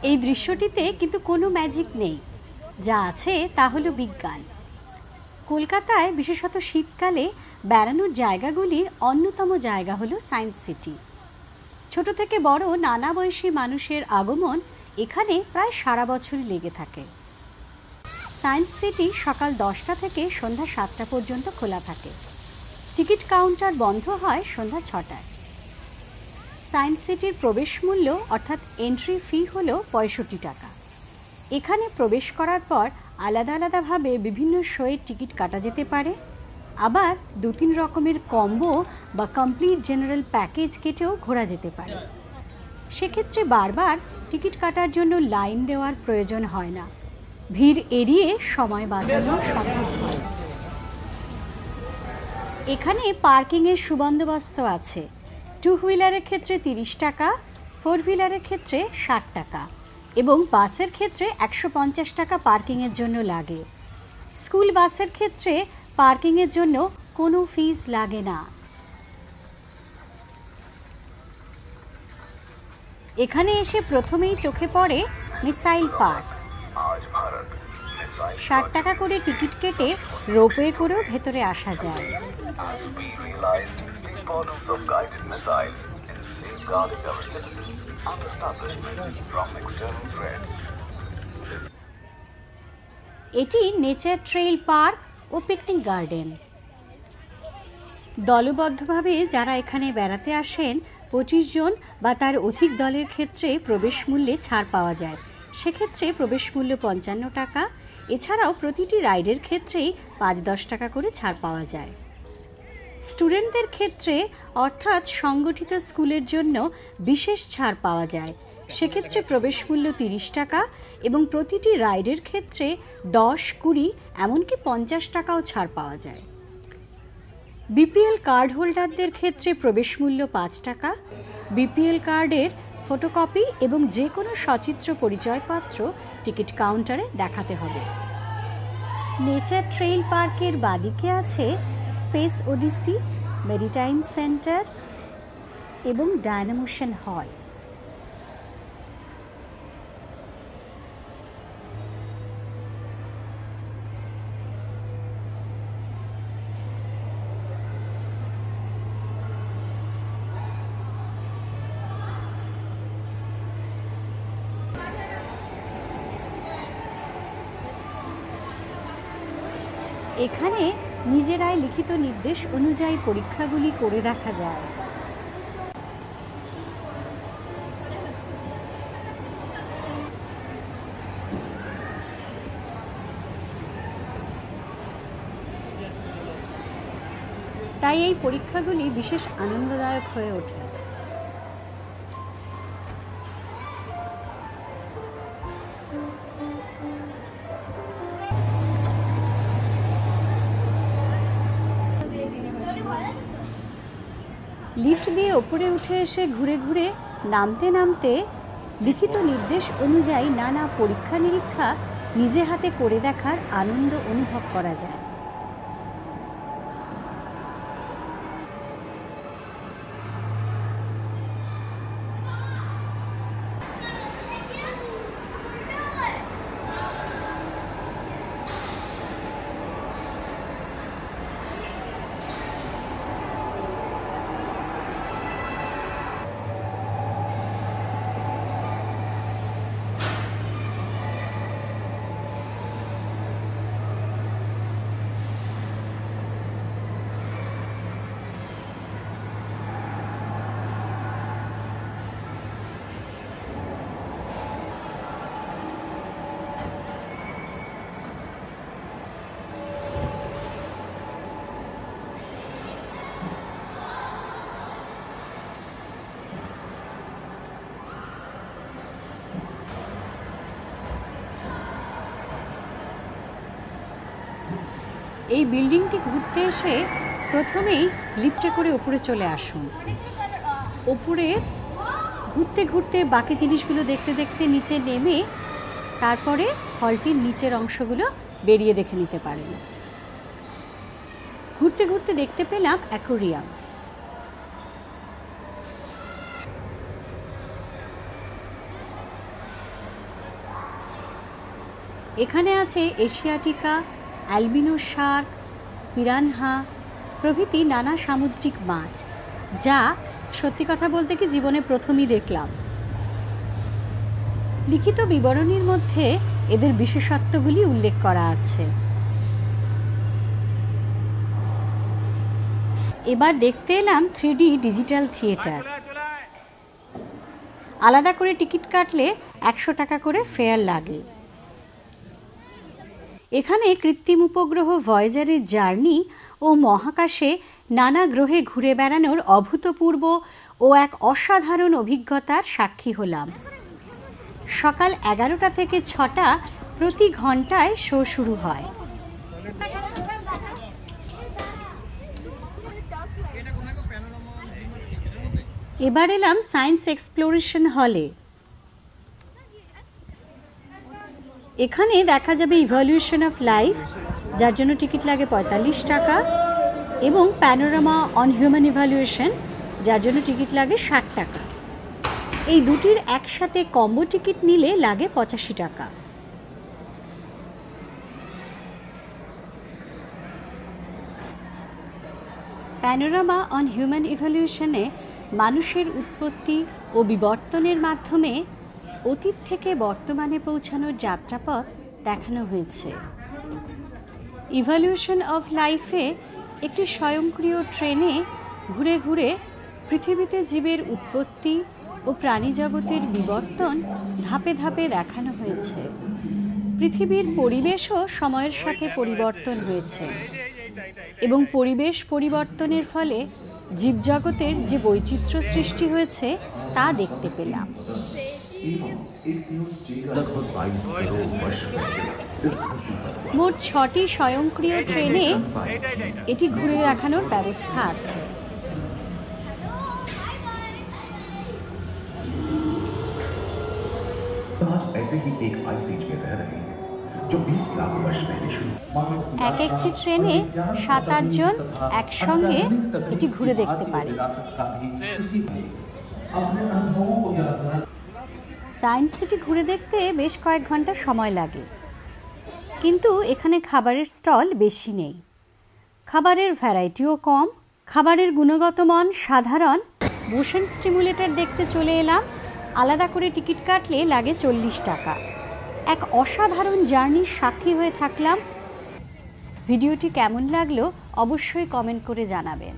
এই দৃশ্যটিতে কিন্তু কোনো ম্যাজিক নেই, যা আছে তা হলো বিজ্ঞান। কলকাতায় বিশেষত শীতকালে বেড়ানোর জায়গাগুলির অন্যতম জায়গা হলো সায়েন্স সিটি। ছোট থেকে বড় নানা বয়সী মানুষের আগমন এখানে প্রায় সারা বছরই লেগে থাকে। সায়েন্স সিটি সকাল 10টা থেকে সন্ধ্যা 7টা পর্যন্ত খোলা থাকে। টিকিট কাউন্টার বন্ধ হয় সন্ধ্যা 6টায়। সায়েন্স সিটির প্রবেশ মূল্য অর্থাৎ এন্ট্রি ফি হলো 65 টাকা। এখানে প্রবেশ করার পর আলাদা আলাদাভাবে বিভিন্ন শোয়ের টিকিট কাটা যেতে পারে, আবার 2-3 রকমের কম্বো বা কমপ্লিট জেনারেল প্যাকেজ কেটেও ঘোরা যেতে পারে। সেক্ষেত্রে বারবার টিকিট কাটার জন্য লাইন দেওয়ার প্রয়োজন হয় না, ভিড় এড়িয়ে সময় বাঁচানো সম্ভব হয়। এখানে পার্কিংয়ের সুবন্দোবস্ত আছে। 2 হুইলারের ক্ষেত্রে 30 টাকা, 4 হুইলারের ক্ষেত্রে 60 টাকা এবং বাসের ক্ষেত্রে 150 টাকা পার্কিংয়ের জন্য লাগে। স্কুল বাসের ক্ষেত্রে পার্কিংয়ের জন্য কোনো ফিস লাগে না। এখানে এসে প্রথমেই চোখে পড়ে মিসাইল পার্ক। 60 টাকা করে টিকিট কেটে রোপওয়ে করেও ভেতরে আসা যায়। এটি নেচার ট্রেইল পার্ক ও পিকনিক গার্ডেন। দলবদ্ধভাবে যারা এখানে বেড়াতে আসেন 25 জন বা তার অধিক দলের ক্ষেত্রে প্রবেশ মূল্যে ছাড় পাওয়া যায়। সেক্ষেত্রে প্রবেশ মূল্য 55 টাকা। এছাড়াও প্রতিটি রাইডের ক্ষেত্রেই 5-10 টাকা করে ছাড় পাওয়া যায়। স্টুডেন্টদের ক্ষেত্রে অর্থাৎ সংগঠিত স্কুলের জন্য বিশেষ ছাড় পাওয়া যায়। সেক্ষেত্রে প্রবেশ মূল্য 30 টাকা এবং প্রতিটি রাইডের ক্ষেত্রে 10, 20 এমনকি 50 টাকাও ছাড় পাওয়া যায়। বিপিএল কার্ড হোল্ডারদের ক্ষেত্রে প্রবেশ মূল্য 5 টাকা। বিপিএল কার্ডের ফটোকপি এবং যে কোনো সচিত্র পরিচয়পত্র টিকিট কাউন্টারে দেখাতে হবে। নেচার ট্রেইল পার্কের বাদিকে আছে স্পেস ওডিসি, মেরিটাইম সেন্টার এবং ডায়নামোশন হল। এখানে নিজেরাই লিখিত নির্দেশ অনুযায়ী পরীক্ষাগুলি করে দেখা যায়। তাই এই পরীক্ষাগুলি বিশেষ আনন্দদায়ক হয়ে ওঠে। লিফট দিয়ে ওপরে উঠে এসে ঘুরে ঘুরে নামতে নামতে লিখিত নির্দেশ অনুযায়ী নানা পরীক্ষা নিরীক্ষা নিজে হাতে করে দেখার আনন্দ অনুভব করা যায়। এই বিল্ডিংটি ঘুরতে এসে প্রথমেই লিফটে করে উপরে চলে আসুন। উপরে ঘুরতে ঘুরতে বাকি জিনিসগুলো দেখতে দেখতে নিচে নেমে তারপরে হলটির নিচের অংশগুলো বেরিয়ে দেখে নিতে পারেন। ঘুরতে ঘুরতে দেখতে পেলাম অ্যাকোয়ারিয়াম। এখানে আছে এশিয়াটিকা, অ্যালবিনো শার্ক, পিরানহা প্রভৃতি নানা সামুদ্রিক মাছ, যা সত্যি কথা বলতে কি জীবনে প্রথমই দেখলাম। লিখিত বিবরণীর মধ্যে এদের বিশেষত্বগুলি উল্লেখ করা আছে। এবার দেখতে এলাম 3D ডিজিটাল থিয়েটার। আলাদা করে টিকিট কাটলে 100 টাকা করে ফেয়ার লাগে। এখানে কৃত্রিম উপগ্রহ ভয়েজারের জার্নি ও মহাকাশে নানা গ্রহে ঘুরে বেড়ানোর অভূতপূর্ব ও এক অসাধারণ অভিজ্ঞতার সাক্ষী হলাম। সকাল 11টা থেকে 6টা প্রতি ঘন্টায় শো শুরু হয়। এবার এলাম সায়েন্স এক্সপ্লোরেশন হলে। এখানে দেখা যাবে ইভলিউশন অফ লাইফ, যার জন্য টিকিট লাগে 45 টাকা, এবং প্যানোরামা অন হিউম্যান ইভ্যালুয়েশন, যার জন্য টিকিট লাগে 60 টাকা। এই দুটির একসাথে কম্বো টিকিট নিলে লাগে 85 টাকা। প্যানোরামা অন হিউম্যান ইভ্যালুয়েশনে মানুষের উৎপত্তি ও বিবর্তনের মাধ্যমে অতীত থেকে বর্তমানে পৌঁছানোর যাত্রাপথ দেখানো হয়েছে। ইভলিউশন অফ লাইফে একটি স্বয়ংক্রিয় ট্রেনে ঘুরে ঘুরে পৃথিবীতে জীবের উৎপত্তি ও প্রাণীজগতের বিবর্তন ধাপে ধাপে দেখানো হয়েছে। পৃথিবীর পরিবেশও সময়ের সাথে পরিবর্তন হয়েছে এবং পরিবেশ পরিবর্তনের ফলে জীবজগতের যে বৈচিত্র্য সৃষ্টি হয়েছে তা দেখতে পেলাম। মোট 6টি স্বয়ংক্রিয় ট্রেনে এটি ঘুরে দেখানোর ব্যবস্থা আছে। এক একটি ট্রেনে 7-8 জন একসঙ্গে এটি ঘুরে দেখতে পারে। সায়েন্স সিটি ঘুরে দেখতে বেশ কয়েক ঘন্টা সময় লাগে, কিন্তু এখানে খাবারের স্টল বেশি নেই, খাবারের ভ্যারাইটিও কম, খাবারের গুণগত মান সাধারণ। মোশন স্টিমুলেটর দেখতে চলে এলাম। আলাদা করে টিকিট কাটলে লাগে 40 টাকা। এক অসাধারণ জার্নির সাক্ষী হয়ে থাকলাম। ভিডিওটি কেমন লাগলো অবশ্যই কমেন্ট করে জানাবেন।